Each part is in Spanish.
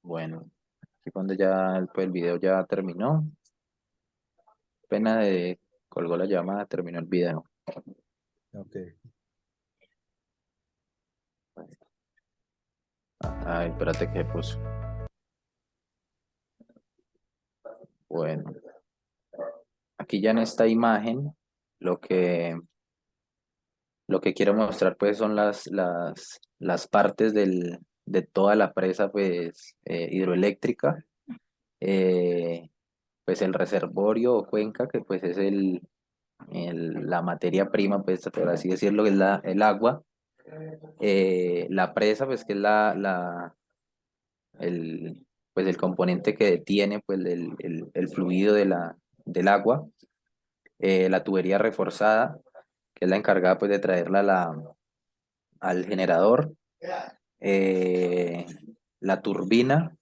Bueno, aquí cuando ya el video ya terminó, pena de colgó la llamada, terminó el video. Ok. Ay, espérate que puso. Bueno, aquí ya en esta imagen lo que lo que quiero mostrar pues son las partes de toda la presa pues hidroeléctrica. Eh, pues el reservorio o cuenca que pues es la materia prima pues por así decirlo, que es el agua. La presa, pues que es el, pues, el componente que detiene pues, el fluido del agua. La tubería reforzada, que es la encargada pues, de traerla al generador. eh, la turbina,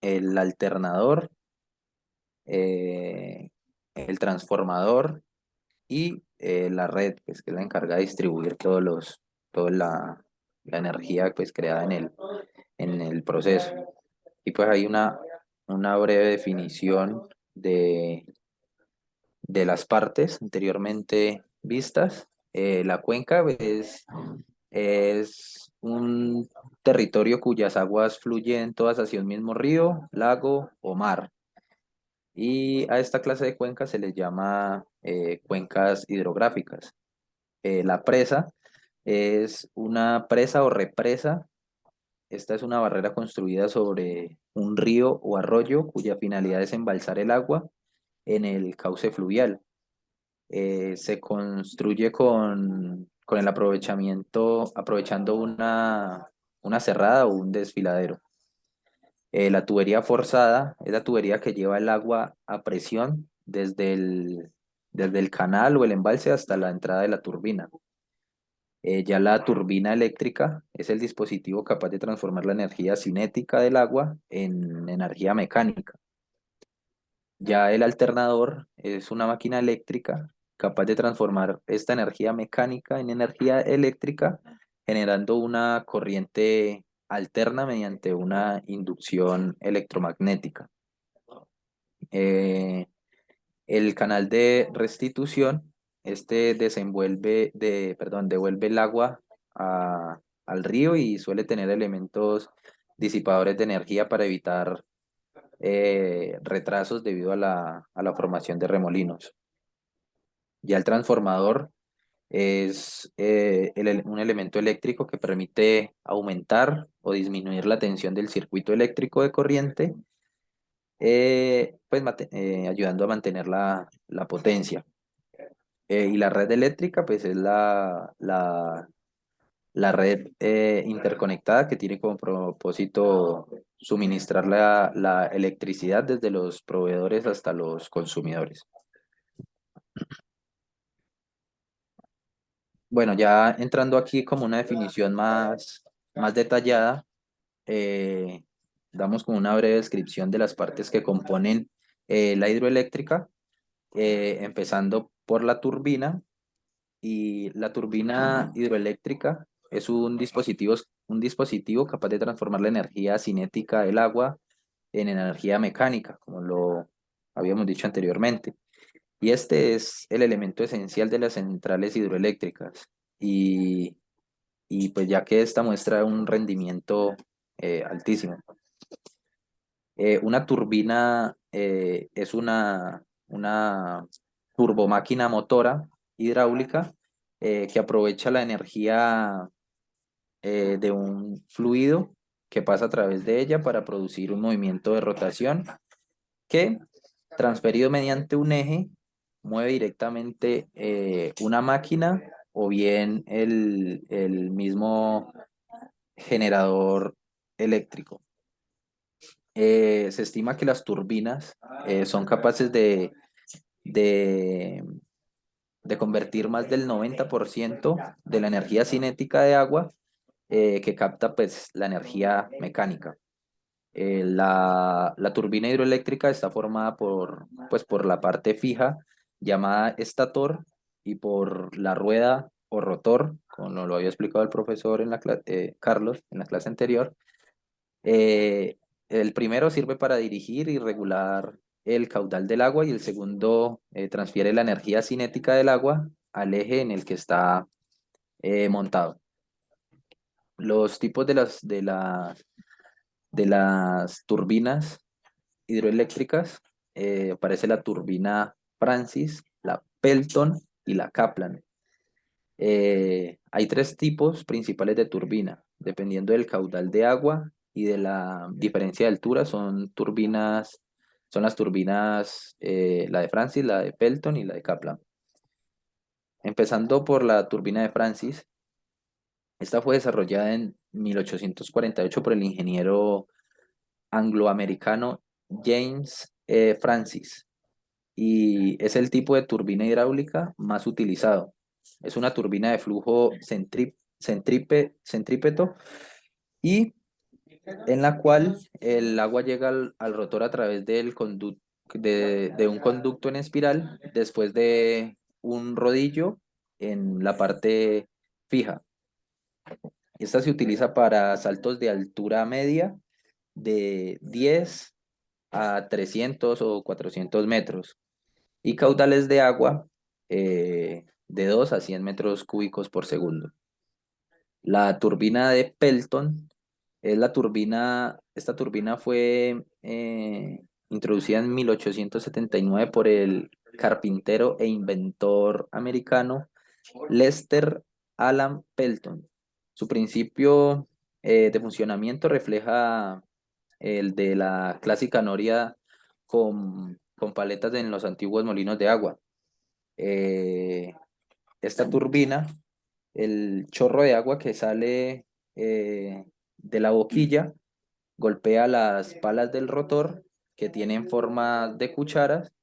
el alternador, eh, el transformador y la red, pues, que es la encargada de distribuir toda la energía pues, creada en el proceso. Y pues hay una breve definición de las partes anteriormente vistas. La cuenca es un territorio cuyas aguas fluyen todas hacia un mismo río, lago o mar. Y a esta clase de cuencas se les llama cuencas hidrográficas. La presa es una presa o represa. Esta es una barrera construida sobre un río o arroyo cuya finalidad es embalsar el agua en el cauce fluvial. Se construye con el aprovechando una cerrada o un desfiladero. La tubería forzada es la tubería que lleva el agua a presión desde el canal o el embalse hasta la entrada de la turbina. Ya la turbina eléctrica es el dispositivo capaz de transformar la energía cinética del agua en energía mecánica. Ya el alternador es una máquina eléctrica capaz de transformar esta energía mecánica en energía eléctrica, generando una corriente alterna mediante una inducción electromagnética. Eh, el canal de restitución, este devuelve el agua al río y suele tener elementos disipadores de energía para evitar retrasos debido a la formación de remolinos. Ya el transformador es un elemento eléctrico que permite aumentar o disminuir la tensión del circuito eléctrico de corriente, ayudando a mantener la potencia. Y la red eléctrica, pues es la red interconectada que tiene como propósito suministrar la electricidad desde los proveedores hasta los consumidores. Bueno, ya entrando aquí como una definición más detallada, eh, damos como una breve descripción de las partes que componen la hidroeléctrica, empezando por la turbina. Y la turbina hidroeléctrica es un dispositivo capaz de transformar la energía cinética del agua en energía mecánica, como lo habíamos dicho anteriormente. Y este es el elemento esencial de las centrales hidroeléctricas. Y, y pues ya que esta muestra un rendimiento altísimo. Una turbina es una turbomáquina motora hidráulica que aprovecha la energía de un fluido que pasa a través de ella para producir un movimiento de rotación que, transferido mediante un eje, mueve directamente una máquina o bien el mismo generador eléctrico. Se estima que las turbinas son capaces de, de convertir más del 90% de la energía cinética de agua que capta pues, la energía mecánica. La turbina hidroeléctrica está formada por la parte fija llamada estator y por la rueda o rotor, como lo había explicado el profesor Carlos en la clase anterior. Eh, el primero sirve para dirigir y regular el caudal del agua y el segundo transfiere la energía cinética del agua al eje en el que está montado. Los tipos de las turbinas hidroeléctricas, aparece la turbina Francis, la Pelton y la Kaplan. Hay tres tipos principales de turbina, dependiendo del caudal de agua y de la diferencia de altura, son las turbinas, la de Francis, la de Pelton y la de Kaplan. Empezando por la turbina de Francis, esta fue desarrollada en 1848 por el ingeniero angloamericano James Francis y es el tipo de turbina hidráulica más utilizado. Es una turbina de flujo centrípeto y en la cual el agua llega al rotor a través de un conducto en espiral después de un rodillo en la parte fija. Esta se utiliza para saltos de altura media de 10 a 300 o 400 metros y caudales de agua de 2 a 100 metros cúbicos por segundo. La turbina de Pelton es esta turbina fue introducida en 1879 por el carpintero e inventor americano Lester Alan Pelton. Su principio de funcionamiento refleja el de la clásica noria con paletas en los antiguos molinos de agua. Eh, Esta turbina, el chorro de agua que sale de la boquilla, golpea las palas del rotor que tienen forma de cucharas.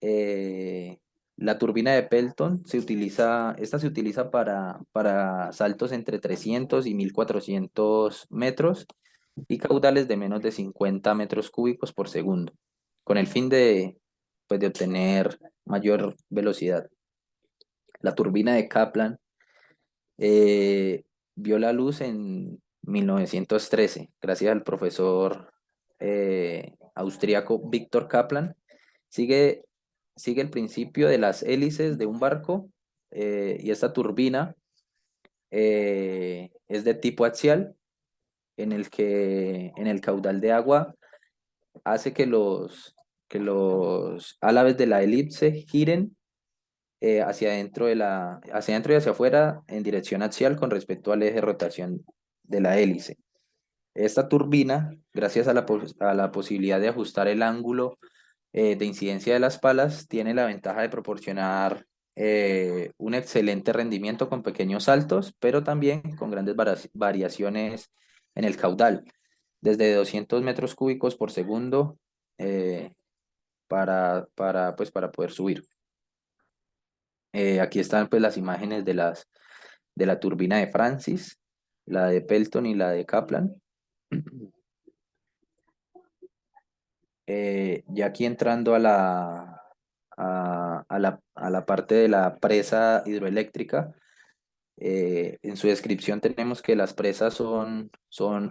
Eh, la turbina de Pelton esta se utiliza para saltos entre 300 y 1400 metros y caudales de menos de 50 metros cúbicos por segundo, con el fin de obtener mayor velocidad. La turbina de Kaplan eh, vio la luz en 1913, gracias al profesor austríaco Víctor Kaplan. Sigue, sigue el principio de las hélices de un barco y esta turbina es de tipo axial en el caudal de agua hace que los álabes de la elipse giren hacia adentro y hacia afuera en dirección axial con respecto al eje de rotación de la hélice. Esta turbina, gracias a la posibilidad de ajustar el ángulo de incidencia de las palas, tiene la ventaja de proporcionar un excelente rendimiento con pequeños saltos, pero también con grandes variaciones en el caudal, desde 200 metros cúbicos por segundo eh, para poder subir. Aquí están pues las imágenes de la turbina de Francis, la de Pelton y la de Kaplan. Ya aquí entrando a la parte de la presa hidroeléctrica, en su descripción tenemos que las presas son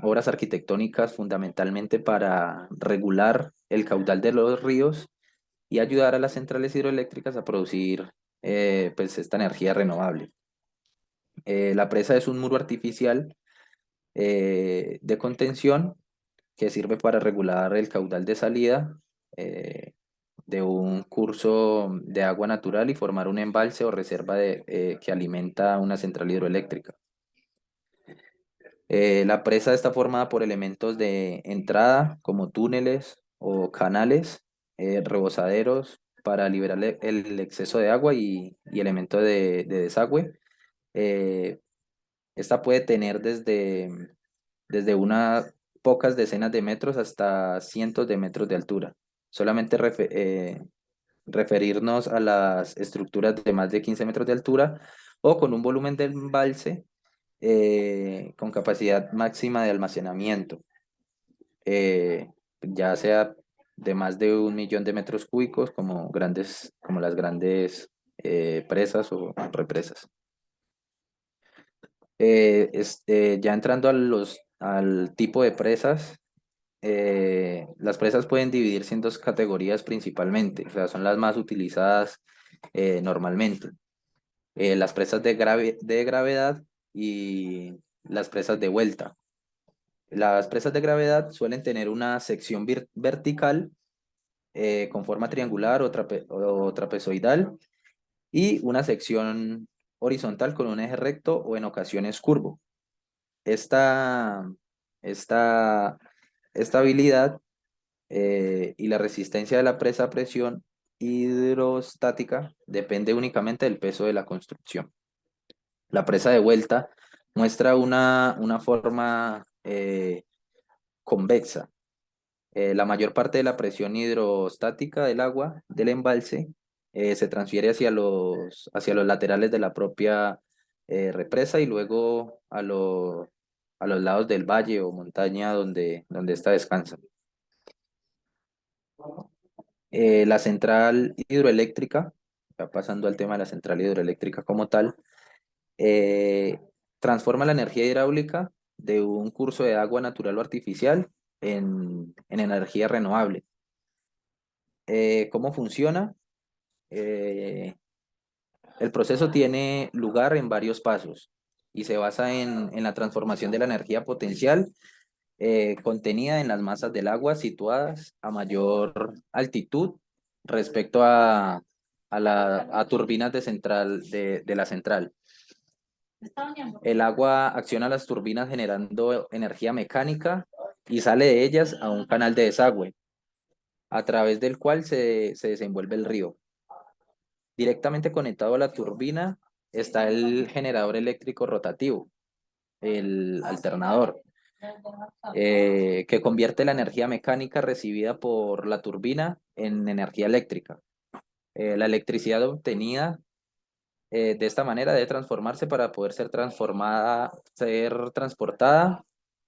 obras arquitectónicas fundamentalmente para regular el caudal de los ríos y ayudar a las centrales hidroeléctricas a producir pues esta energía renovable. La presa es un muro artificial de contención que sirve para regular el caudal de salida eh, de un curso de agua natural y formar un embalse o reserva que alimenta una central hidroeléctrica. La presa está formada por elementos de entrada como túneles o canales, rebosaderos para liberar el exceso de agua y elementos de desagüe. Eh, Esta puede tener desde unas pocas decenas de metros hasta cientos de metros de altura. Solamente referirnos a las estructuras de más de 15 metros de altura o con un volumen de embalse con capacidad máxima de almacenamiento, ya sea de más de 1 millón de metros cúbicos como las grandes presas o represas. Ya entrando al tipo de presas, las presas pueden dividirse en dos categorías principalmente, o sea, son las más utilizadas normalmente. Las presas de gravedad y las presas de vuelta. Las presas de gravedad suelen tener una sección vertical con forma triangular o trapezoidal y una sección horizontal con un eje recto o en ocasiones curvo. Esta, esta estabilidad y la resistencia de la presa a presión hidrostática depende únicamente del peso de la construcción. La presa de vuelta muestra una forma convexa. La mayor parte de la presión hidrostática del agua del embalse se transfiere hacia los laterales de la propia represa y luego a los lados del valle o montaña donde ésta descansa. La central hidroeléctrica, ya pasando al tema de la central hidroeléctrica como tal, eh, transforma la energía hidráulica de un curso de agua natural o artificial en energía renovable. ¿Cómo funciona? Eh, el proceso tiene lugar en varios pasos y se basa en la transformación de la energía potencial contenida en las masas del agua situadas a mayor altitud respecto a turbinas de la central. El agua acciona las turbinas generando energía mecánica y sale de ellas a un canal de desagüe, a través del cual se desenvuelve el río. Directamente conectado a la turbina está el generador eléctrico rotativo, el alternador, que convierte la energía mecánica recibida por la turbina en energía eléctrica. La electricidad obtenida de esta manera debe transformarse para poder ser transportada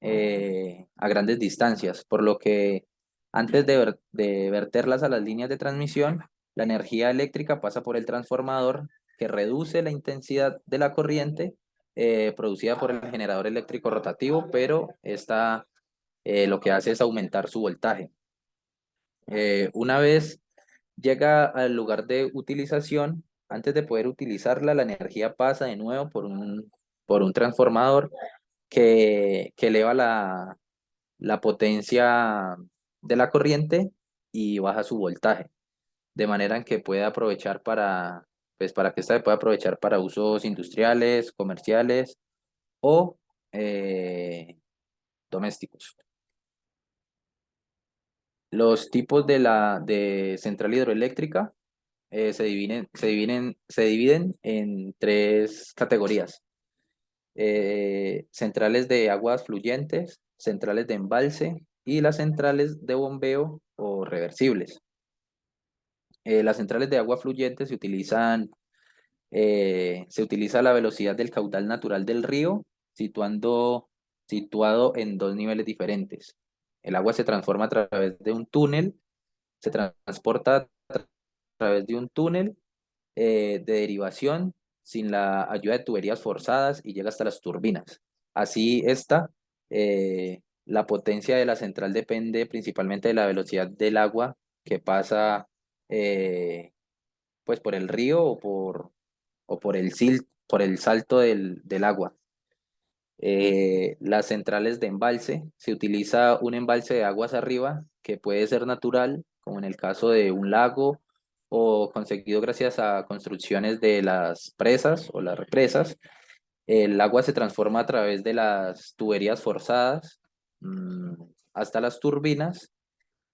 a grandes distancias, por lo que antes de verterlas a las líneas de transmisión, la energía eléctrica pasa por el transformador que reduce la intensidad de la corriente producida por el generador eléctrico rotativo, pero esta lo que hace es aumentar su voltaje. Una vez llega al lugar de utilización, antes de poder utilizarla, la energía pasa de nuevo por un transformador que eleva la potencia de la corriente y baja su voltaje, de manera en que puede aprovechar para que ésta se pueda aprovechar para usos industriales, comerciales o domésticos. Los tipos de central hidroeléctrica se dividen en tres categorías. Centrales de aguas fluyentes, centrales de embalse y las centrales de bombeo o reversibles. Las centrales de agua fluyente se utiliza la velocidad del caudal natural del río, situado en dos niveles diferentes. El agua se transforma a través de un túnel, se transporta a través de un túnel de derivación sin la ayuda de tuberías forzadas y llega hasta las turbinas. Así la potencia de la central depende principalmente de la velocidad del agua que pasa pues por el río o por el salto del agua. Las centrales de embalse, se utiliza un embalse de aguas arriba que puede ser natural, como en el caso de un lago, o conseguido gracias a construcciones de las presas o las represas. El agua se transforma a través de las tuberías forzadas hasta las turbinas,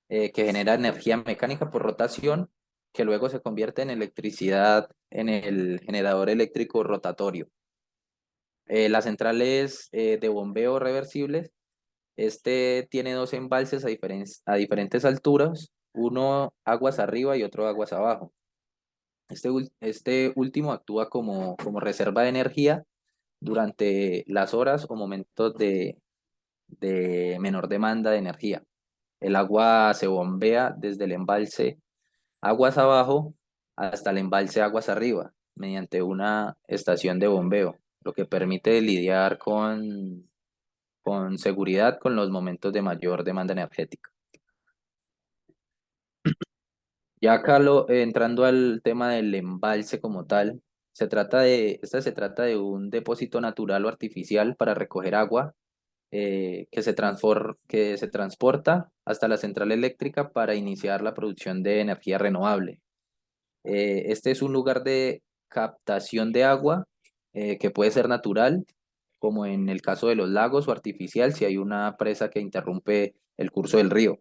que genera energía mecánica por rotación, que luego se convierte en electricidad en el generador eléctrico rotatorio. Las centrales de bombeo reversibles, este tiene dos embalses a diferentes alturas, uno aguas arriba y otro aguas abajo. Este último actúa como reserva de energía durante las horas o momentos de menor demanda de energía. El agua se bombea desde el embalse aguas abajo hasta el embalse aguas arriba mediante una estación de bombeo, lo que permite lidiar con seguridad con los momentos de mayor demanda energética. Ya acá entrando al tema del embalse como tal, se trata de un depósito natural o artificial para recoger agua que se transporta hasta la central eléctrica para iniciar la producción de energía renovable. Este es un lugar de captación de agua que puede ser natural, como en el caso de los lagos, o artificial si hay una presa que interrumpe el curso del río.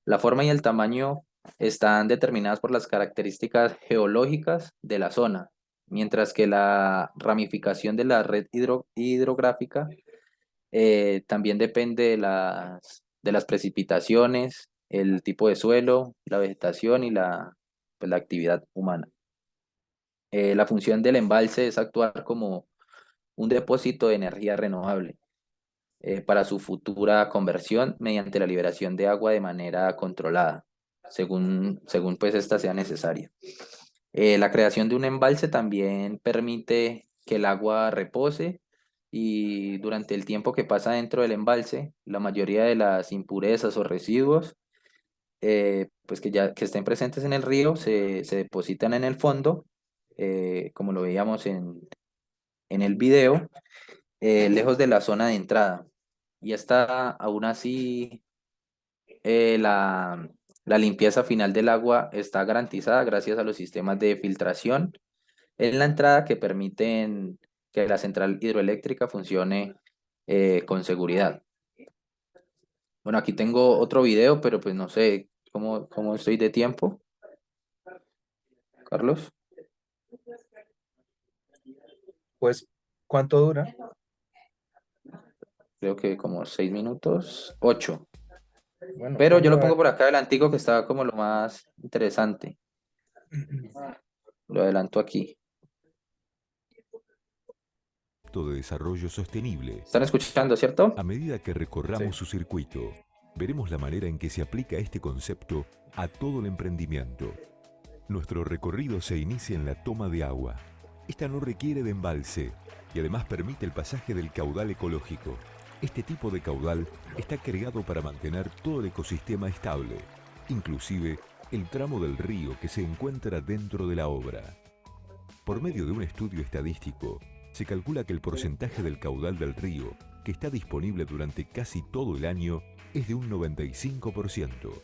La forma y el tamaño están determinadas por las características geológicas de la zona, mientras que la ramificación de la red hidrográfica también depende de las precipitaciones, el tipo de suelo, la vegetación y pues, la actividad humana. La función del embalse es actuar como un depósito de energía renovable para su futura conversión mediante la liberación de agua de manera controlada, según pues esta sea necesaria. La creación de un embalse también permite que el agua repose y durante el tiempo que pasa dentro del embalse, la mayoría de las impurezas o residuos pues que estén presentes en el río se depositan en el fondo, como lo veíamos en el video, lejos de la zona de entrada. Y esta, aún así, la limpieza final del agua está garantizada gracias a los sistemas de filtración en la entrada que permiten que la central hidroeléctrica funcione con seguridad. Bueno, aquí tengo otro video, pero pues no sé cómo estoy de tiempo, Carlos. Pues, ¿cuánto dura? Creo que como 6 minutos, 8. Bueno, Pero yo ponlo lo a pongo ver. por acá adelantico que está como lo más interesante. Lo adelanto aquí. De desarrollo sostenible. ¿Están escuchando, cierto? A medida que Sí. recorramos su circuito, veremos la manera en que se aplica este concepto a todo el emprendimiento. Nuestro recorrido se inicia en la toma de agua. Esta no requiere de embalse y además permite el pasaje del caudal ecológico. Este tipo de caudal está creado para mantener todo el ecosistema estable, inclusive el tramo del río que se encuentra dentro de la obra. Por medio de un estudio estadístico, se calcula que el porcentaje del caudal del río que está disponible durante casi todo el año es de un 95%.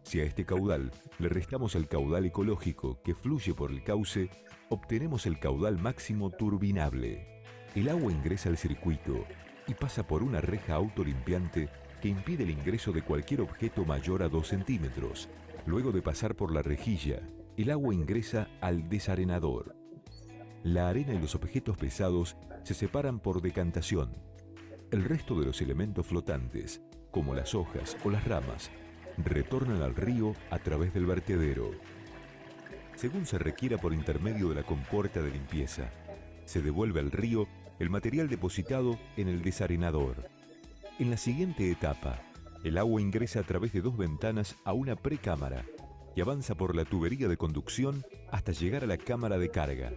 Si a este caudal le restamos el caudal ecológico que fluye por el cauce, obtenemos el caudal máximo turbinable. El agua ingresa al circuito y pasa por una reja autolimpiante que impide el ingreso de cualquier objeto mayor a 2 centímetros. Luego de pasar por la rejilla, el agua ingresa al desarenador. La arena y los objetos pesados se separan por decantación. El resto de los elementos flotantes, como las hojas o las ramas, retornan al río a través del vertedero. Según se requiera por intermedio de la compuerta de limpieza, se devuelve al río el material depositado en el desarenador. En la siguiente etapa, el agua ingresa a través de 2 ventanas a una precámara y avanza por la tubería de conducción hasta llegar a la cámara de carga.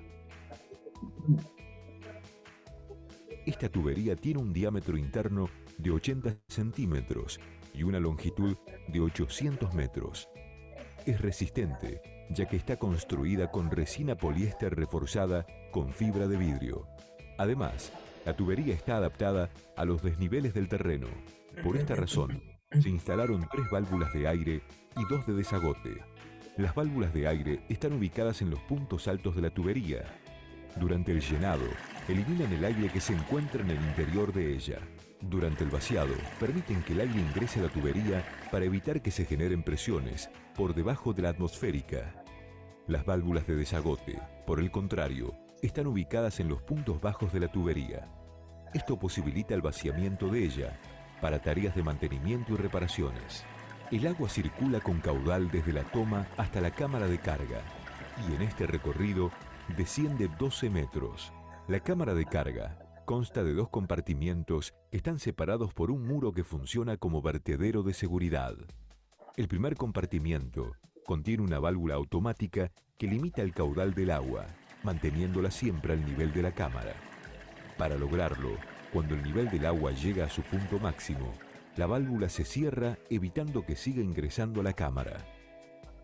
Esta tubería tiene un diámetro interno de 80 centímetros y una longitud de 800 metros. Es resistente, ya que está construida con resina poliéster reforzada con fibra de vidrio. Además, la tubería está adaptada a los desniveles del terreno. Por esta razón, se instalaron 3 válvulas de aire y 2 de desagote. Las válvulas de aire están ubicadas en los puntos altos de la tubería. Durante el llenado, eliminan el aire que se encuentra en el interior de ella. Durante el vaciado, permiten que el aire ingrese a la tubería para evitar que se generen presiones por debajo de la atmosférica. Las válvulas de desagote, por el contrario, están ubicadas en los puntos bajos de la tubería. Esto posibilita el vaciamiento de ella para tareas de mantenimiento y reparaciones. El agua circula con caudal desde la toma hasta la cámara de carga y en este recorrido desciende 12 metros. La cámara de carga consta de 2 compartimientos que están separados por un muro que funciona como vertedero de seguridad. El primer compartimiento contiene una válvula automática que limita el caudal del agua, manteniéndola siempre al nivel de la cámara. Para lograrlo, Cuando el nivel del agua llega a su punto máximo, la válvula se cierra evitando que siga ingresando a la cámara.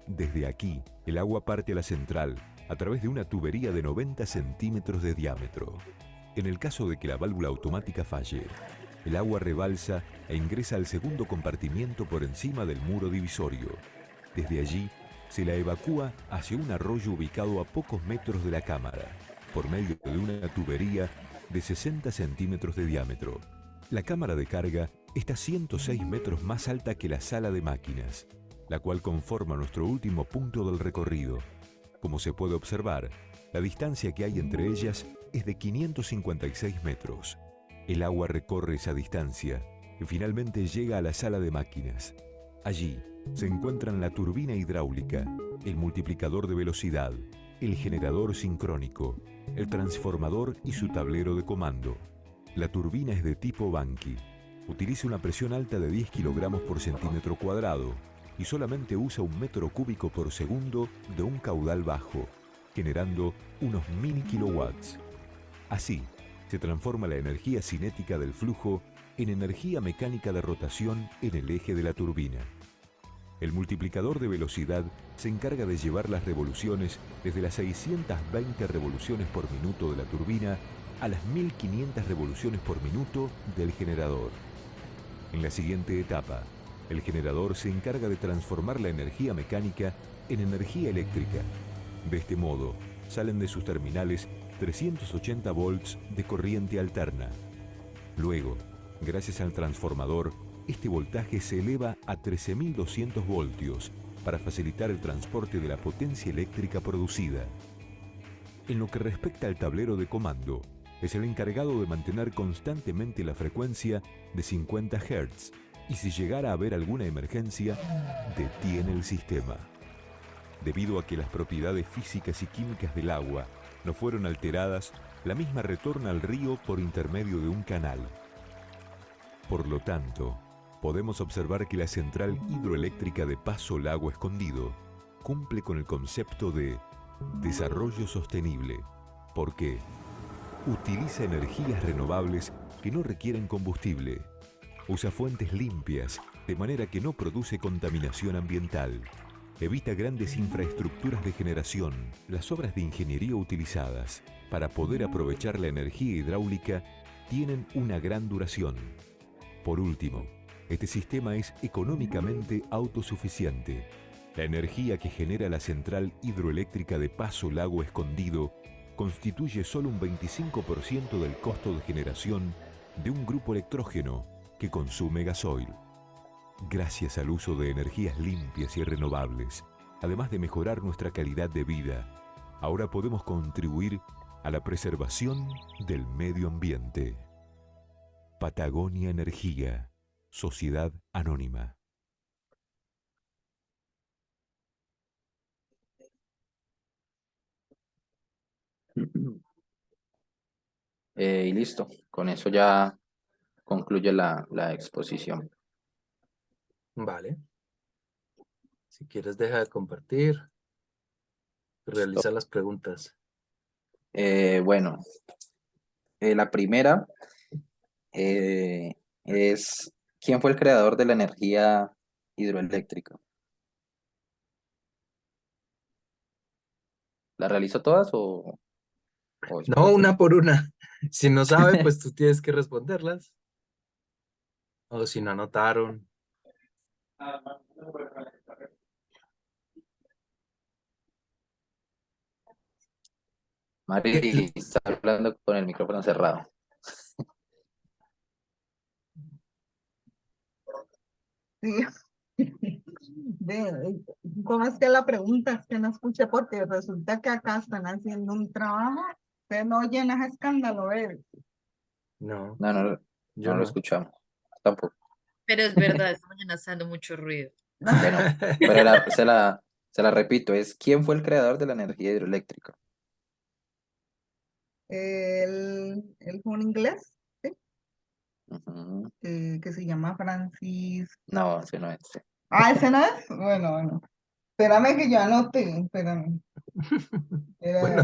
Desde aquí, el agua parte a la central a través de una tubería de 90 centímetros de diámetro. En el caso de que la válvula automática falle, el agua rebalsa e ingresa al segundo compartimiento por encima del muro divisorio. Desde allí, se la evacúa hacia un arroyo ubicado a pocos metros de la cámara, por medio de una tubería de 60 centímetros de diámetro. La cámara de carga está 106 metros más alta que la sala de máquinas, la cual conforma nuestro último punto del recorrido. Como se puede observar, la distancia que hay entre ellas es de 556 metros. El agua recorre esa distancia y finalmente llega a la sala de máquinas. Allí se encuentran la turbina hidráulica, el multiplicador de velocidad, el generador sincrónico, el transformador y su tablero de comando. La turbina es de tipo Banqui. Utiliza una presión alta de 10 kilogramos por centímetro cuadrado y solamente usa 1 metro cúbico por segundo de un caudal bajo, generando unos 1000 kilowatts. Así, se transforma la energía cinética del flujo en energía mecánica de rotación en el eje de la turbina. El multiplicador de velocidad se encarga de llevar las revoluciones desde las 620 revoluciones por minuto de la turbina a las 1500 revoluciones por minuto del generador. En la siguiente etapa, el generador se encarga de transformar la energía mecánica en energía eléctrica. De este modo, salen de sus terminales 380 volts de corriente alterna. Luego, gracias al transformador, este voltaje se eleva a 13.200 voltios para facilitar el transporte de la potencia eléctrica producida. En lo que respecta al tablero de comando, es el encargado de mantener constantemente la frecuencia de 50 Hz y si llegara a haber alguna emergencia, detiene el sistema. Debido a que las propiedades físicas y químicas del agua no fueron alteradas, la misma retorna al río por intermedio de un canal. Por lo tanto, podemos observar que la central hidroeléctrica de Paso Lago Escondido cumple con el concepto de desarrollo sostenible, porque utiliza energías renovables que no requieren combustible, usa fuentes limpias de manera que no produce contaminación ambiental, evita grandes infraestructuras de generación. Las obras de ingeniería utilizadas para poder aprovechar la energía hidráulica tienen una gran duración. Por último, este sistema es económicamente autosuficiente. La energía que genera la central hidroeléctrica de Paso Lago Escondido constituye solo un 25% del costo de generación de un grupo electrógeno que consume gasoil. Gracias al uso de energías limpias y renovables, además de mejorar nuestra calidad de vida, ahora podemos contribuir a la preservación del medio ambiente. Patagonia Energía, Sociedad Anónima. Y listo, con eso ya concluye la exposición. Vale. Si quieres, deja de compartir. Realiza las preguntas. Bueno, la primera es, ¿quién fue el creador de la energía hidroeléctrica? ¿La realizo todas o No, espérate? una por una. Si no sabe, pues tú tienes que responderlas. O si no anotaron. Mari está hablando con el micrófono cerrado. Sí. ¿Cómo es que la pregunta? Es que no escuché porque resulta que acá están haciendo un trabajo. Usted no oyen ese escándalo, ¿eh? No, No, no, yo no lo no. escuchamos. Tampoco. Pero es verdad, esta mañana está dando mucho ruido. Bueno, pero se la repito, es ¿quién fue el creador de la energía hidroeléctrica? Él fue un inglés, ¿sí? Ujú. Que se llama Francis. No, ese no es. Ah, ¿ese no es? Bueno. Espérame que yo anoté, espérame. Bueno, Era,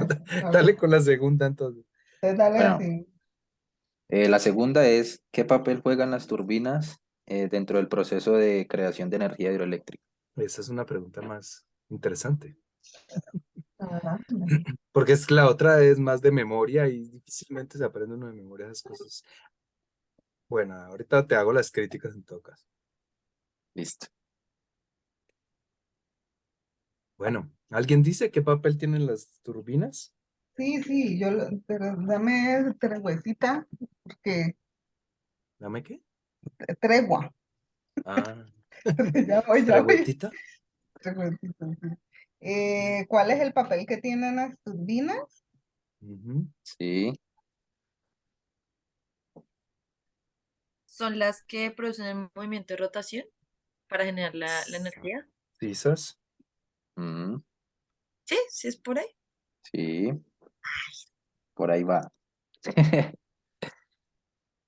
a dale ver, con la segunda entonces. dale Bueno, así. La segunda es, ¿qué papel juegan las turbinas dentro del proceso de creación de energía hidroeléctrica? Esa es una pregunta más interesante. Ah, Porque es que la otra es más de memoria y difícilmente se aprende uno de memoria esas cosas. Bueno, ahorita te hago las críticas en todo caso. Listo. Bueno, ¿alguien dice qué papel tienen las turbinas? sí, pero dame tregüecita, porque Dame qué. tregua. Ah, Ya voy, tregüetita. tregüecita, sí. ¿Cuál es el papel que tienen las turbinas? Ujú. Sí, Son las que producen el movimiento de rotación para generar la energía. Sisas. mm, Sí, sí es por ahí. sí, por ahí va.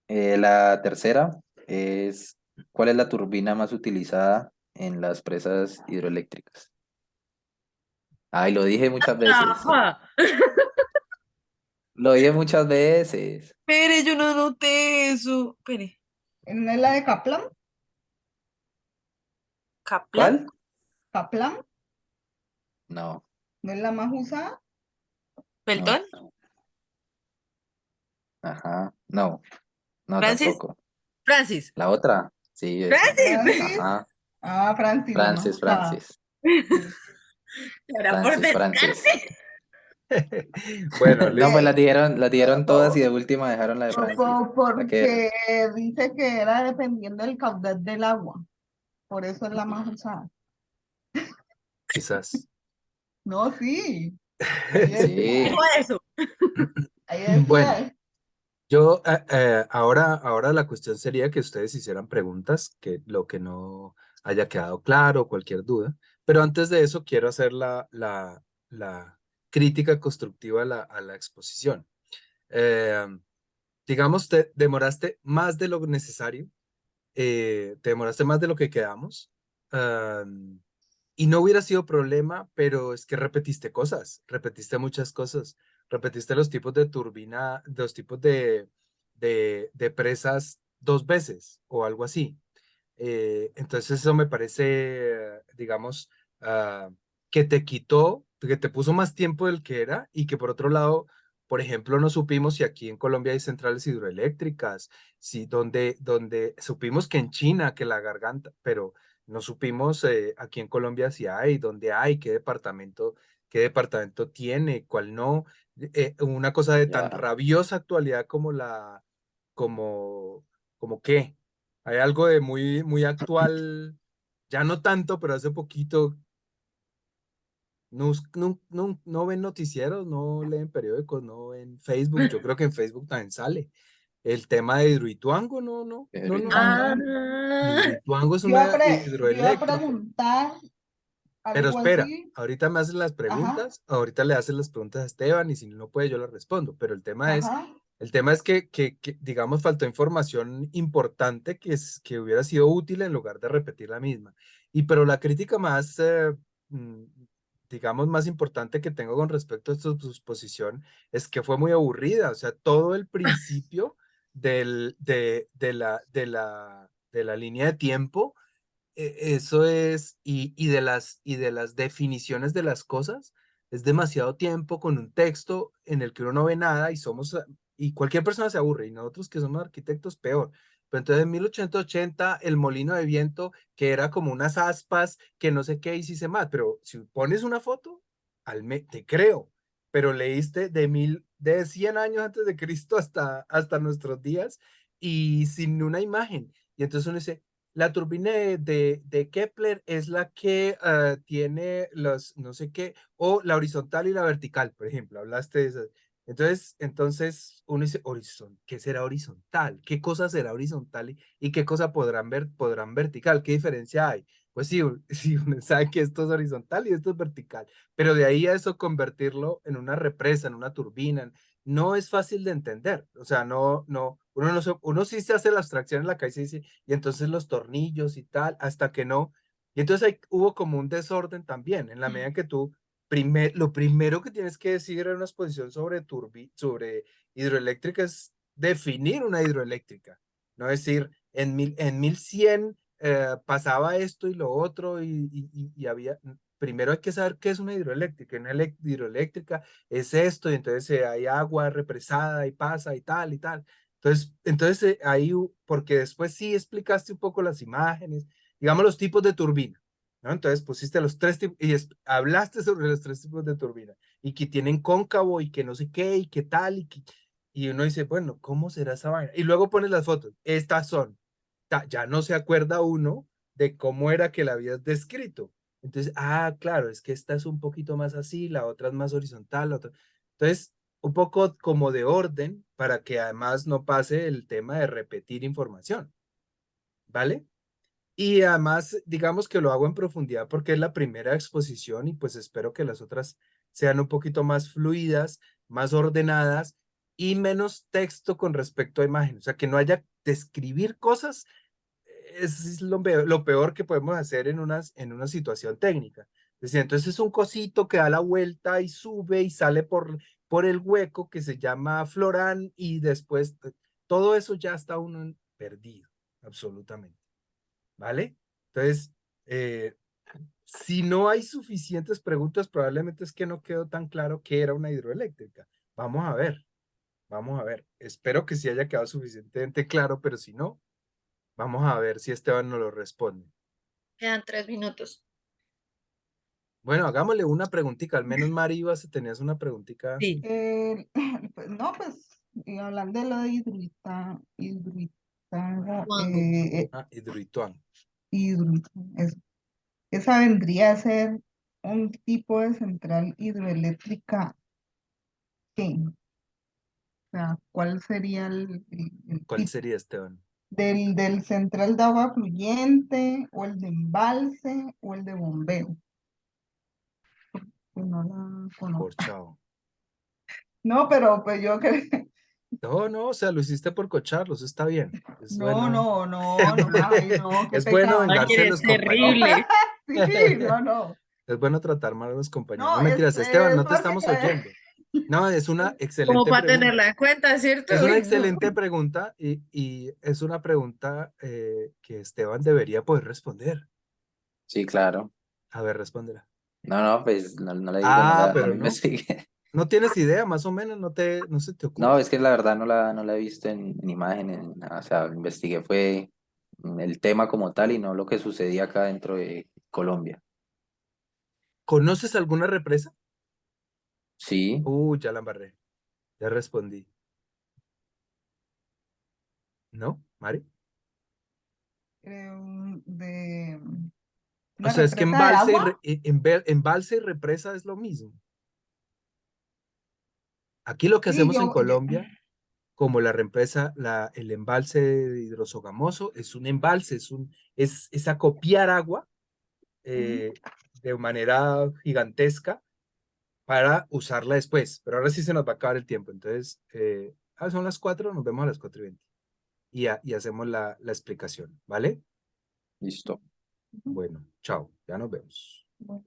La tercera es, ¿cuál es la turbina más utilizada en las presas hidroeléctricas? Ay, lo dije muchas veces. Ajá. Lo dije muchas veces. Pere, yo no noté eso. Pere. ¿No es la de Kaplan? ¿Kaplan? ¿Cuál? ¿Kaplan? No, ¿No es la más usada? no, ¿Peltón? ajá, no, no ¿Francis? tampoco. ¿Francis? La otra, sí, esa. ¿Francis? ¿Francis? Ajá, Ah, Francis, la más Francis, usada. Francis, Sí. Era por Francis, Francis. descarte. Bueno, No, pues listo. las dieron todas y de última dejaron la de Francis. ¿Para qué? Porque dice que era dependiendo del caudal del agua. Por eso es la más usada. Quizás. No, sí. Ahí Sí, Dijo decía. eso. Ahí Bueno, decía. yo ahora la cuestión sería que ustedes hicieran preguntas, que lo que no haya quedado claro, cualquier duda. Pero antes de eso quiero hacer la crítica constructiva a la exposición. Eh, digamos, te demoraste más de lo necesario, te demoraste más de lo que quedamos. Y no hubiera sido problema, pero es que repetiste muchas cosas, repetiste los tipos de turbina, los tipos de presas dos veces o algo así. Entonces eso me parece, digamos, ah, que te quitó, que te puso más tiempo del que era y que por otro lado, por ejemplo, no supimos si aquí en Colombia hay centrales hidroeléctricas, si donde supimos que en China, que la garganta, pero no supimos aquí en Colombia si hay, dónde hay, qué departamento tiene, cuál no. Una cosa de tan ya, rabiosa actualidad como como, como qué. Hay algo de muy actual, ya no tanto, pero hace poquito. No ven noticieros, no leen periódicos, no ven Facebook. Yo creo que en Facebook también sale. El tema de Hidroituango, no. Hidroituango. Ah, Hidroituango es Yo, una yo iba a hidroeléctrica. preguntar Pero algo espera, así. ahorita me hacen las Ajá, preguntas, ahorita le hacen las preguntas a Esteban y si no puede yo las respondo. Pero ajá. el tema es que, digamos, faltó información importante que hubiera sido útil en lugar de repetir la misma. Pero la crítica más, mm, digamos, más importante que tengo con respecto a su exposición es que fue muy aburrida. O sea, todo el principio de la línea de tiempo eso es, y de las definiciones de las cosas, es demasiado tiempo con un texto en el que uno no ve nada y cualquier persona se aburre, y nosotros que somos arquitectos, peor. Pero entonces en 1880 el molino de viento, que era como unas aspas, que no sé qué, y si se más, pero si pones una foto, te creo, pero leíste de 100 años antes de Cristo hasta nuestros días, y sin una imagen. Y entonces uno dice, la turbina de Kepler es la que tiene los no sé qué, o la horizontal y la vertical, por ejemplo, hablaste de eso. Entonces uno dice, ¿qué será horizontal? ¿Qué cosa será horizontal y qué cosa podrán vertical? ¿Qué diferencia hay? Pues sí, sí, uno sabe que esto es horizontal y esto es vertical, pero de ahí a eso convertirlo en una represa, en una turbina, no es fácil de entender. O sea, uno sí se hace la abstracción en la cabeza y dice, y entonces los tornillos y tal, hasta que no. Y entonces hubo como un desorden también, en la medida en que tú, lo primero que tienes que decir en una exposición sobre hidroeléctrica es definir una hidroeléctrica, no decir en 1100 pasaba esto y lo otro y había, primero hay que saber qué es una hidroeléctrica. Una hidroeléctrica es esto y entonces hay agua represada y pasa y tal y tal. Entonces ahí, porque después sí explicaste un poco las imágenes, digamos los tipos de turbina, ¿no? Entonces pusiste los tres tipos y hablaste sobre los tres tipos de turbina y que tienen cóncavo y que no sé qué y que tal y uno dice, bueno, ¿cómo será esa vaina? Y luego pones las fotos, estas son. Ya no se acuerda uno de cómo era que la habías descrito. Entonces, claro, es que esta es un poquito más así, la otra es más horizontal, la otra. Entonces, un poco como de orden para que además no pase el tema de repetir información, ¿vale? Y además, digamos que lo hago en profundidad porque es la primera exposición y pues espero que las otras sean un poquito más fluidas, más ordenadas y menos texto con respecto a imágenes. O sea, que no haya describir cosas es lo peor que podemos hacer en una situación técnica. Es decir, entonces es un cosito que da la vuelta y sube y sale por el hueco que se llama Florán y después todo eso ya está uno perdido, absolutamente. ¿Vale? Entonces, si no hay suficientes preguntas, probablemente es que no quedó tan claro qué era una hidroeléctrica. Vamos a ver, vamos a ver. Espero que sí haya quedado suficientemente claro, pero si no, vamos a ver si Esteban nos lo responde. Quedan 3 minutos. Bueno, hagámosle una preguntita. Al menos Mari, tenías una preguntita. Sí. Pues no, pues y hablando de lo de hidroitanga, Guango. Hidroituán. esa vendría a ser un tipo de central hidroeléctrica. ¿Qué? O sea, ¿cuál sería el ¿Cuál tipo? sería, Esteban? ¿Del central de agua fluyente o el de embalse o el de bombeo? Pues no la conozco. Corchado. No, pero pues yo creo. No, o sea, lo hiciste por cocharlos, está bien. Es No, bueno. no, no, no, ay, no, qué Es bueno pecado, no, vengarse de Ayer no. es los compañeros. terrible. Sí, no, no. Es bueno tratar mal a los compañeros. No, No mentiras, Esteban, es no te porque estamos oyendo. No, es una Como excelente para pregunta. tenerla en cuenta, ¿cierto? Es una Uy, no. excelente pregunta y es una pregunta que Esteban debería poder responder. Sí, claro. A ver, respóndela. No, pues no le digo, no Pero la no. investigué. No tienes idea, más o menos, no se te No, ocurre. es que la verdad no la he visto en imágenes, ni nada. O sea, investigué fue el tema como tal y no lo que sucedía acá dentro de Colombia. ¿Conoces alguna represa? Sí, Ya la embarré. Ya respondí. ¿No, Mari? de O una sea, es que represa de agua. embalse y represa es lo mismo. Aquí lo que Sí, hacemos en Colombia, como la represa, el embalse de hidrosogamoso, es un embalse, es acopiar agua Ujú. de manera gigantesca para usarla después. Pero ahora sí se nos va a acabar el tiempo. Entonces, son las 4, nos vemos a las 4:20 y hacemos la explicación, ¿vale? listo. Bueno, chao, ya nos vemos. Ujú.